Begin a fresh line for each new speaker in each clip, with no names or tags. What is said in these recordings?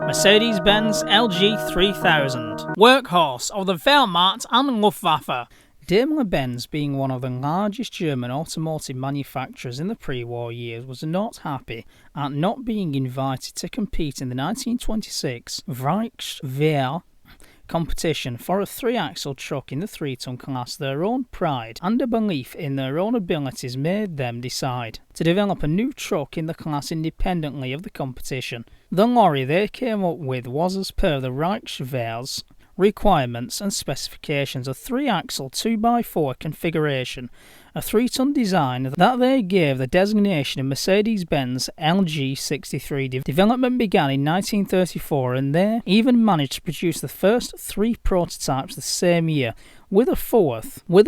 Mercedes-Benz LG3000, workhorse of the Wehrmacht and Luftwaffe. Daimler-Benz, being one of the largest German automotive manufacturers in the pre-war years, was not happy at not being invited to compete in the 1926 Reichswehr competition for a 3-axle truck in the 3-ton class. Their own pride and a belief in their own abilities made them decide to develop a new truck in the class independently of the competition. The lorry they came up with was, as per the Reichswehr's requirements and specifications, a 3-axle 2x4 configuration, a 3-ton design that they gave the designation of Mercedes-Benz LG63. Development began in 1934, and they even managed to produce the first 3 prototypes the same year, with a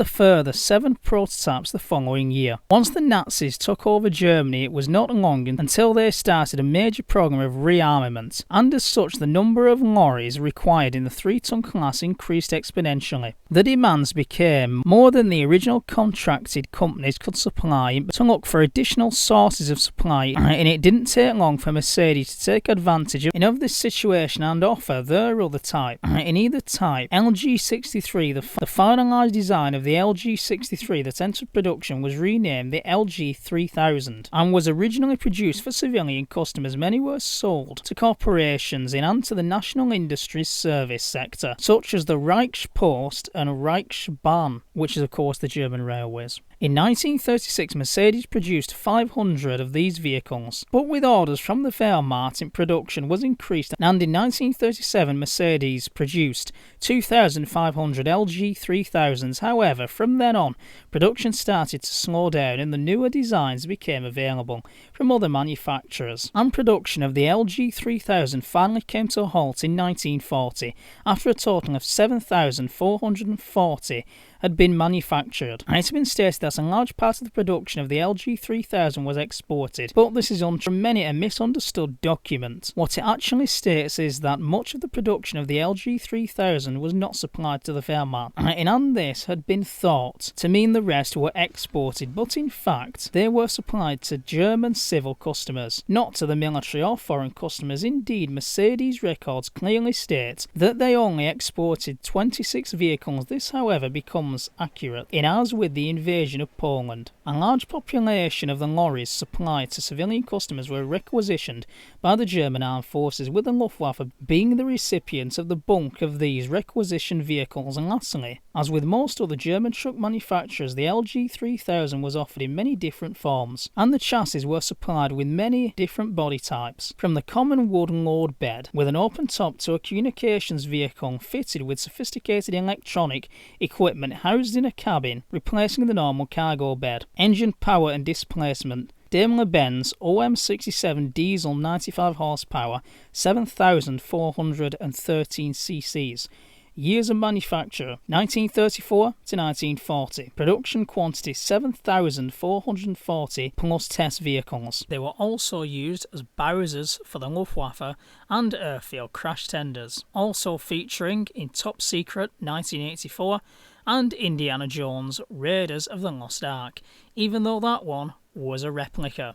further 7 prototypes the following year. Once the Nazis took over Germany, it was not long until they started a major program of rearmament, and as such the number of lorries required in the 3-ton class increased exponentially. The demands became more than the original contracted companies could supply, but to look for additional sources of supply, and it didn't take long for Mercedes to take advantage of this situation and offer their other type. In either type, LG63, the finalised design of the LG63 that entered production was renamed the LG3000 and was originally produced for civilian customers. Many were sold to corporations in and to the national industries service sector, such as the Reichspost and Reichsbahn, which is of course the German railways. In 1936, Mercedes produced 500 of these vehicles, but with orders from the Wehrmacht, production was increased, and in 1937 Mercedes produced 2,500 LG3000s. However, from then on, production started to slow down and the newer designs became available from other manufacturers, and production of the LG3000 finally came to a halt in 1940, after a total of 7,440 had been manufactured. And it has been stated that a large part of the production of the LG3000 was exported, but this is untrue. Many a misunderstood document. What it actually states is that much of the production of the LG3000 was not supplied to the Wehrmacht, and this had been thought to mean the rest were exported, but in fact they were supplied to German civil customers, not to the military or foreign customers. Indeed, Mercedes records clearly state that they only exported 26 vehicles. This, however, becomes accurate in as with the invasion of Poland. A large population of the lorries supplied to civilian customers were requisitioned by the German armed forces, with the Luftwaffe being the recipient of the bulk of these requisitioned vehicles. And lastly, as with most other German truck manufacturers, the LG3000 was offered in many different forms, and the chassis were supplied with many different body types, from the common wood load bed with an open top to a communications vehicle fitted with sophisticated electronic equipment housed in a cabin, replacing the normal cargo bed. Engine power and displacement: Daimler-Benz OM67 diesel 95 horsepower, 7,413 cc's. Years of manufacture: 1934 to 1940. Production quantity: 7,440 plus test vehicles. They were also used as Bowsers for the Luftwaffe and airfield crash tenders. Also featuring in Top Secret 1984 and Indiana Jones Raiders of the Lost Ark, even though that one was a replica.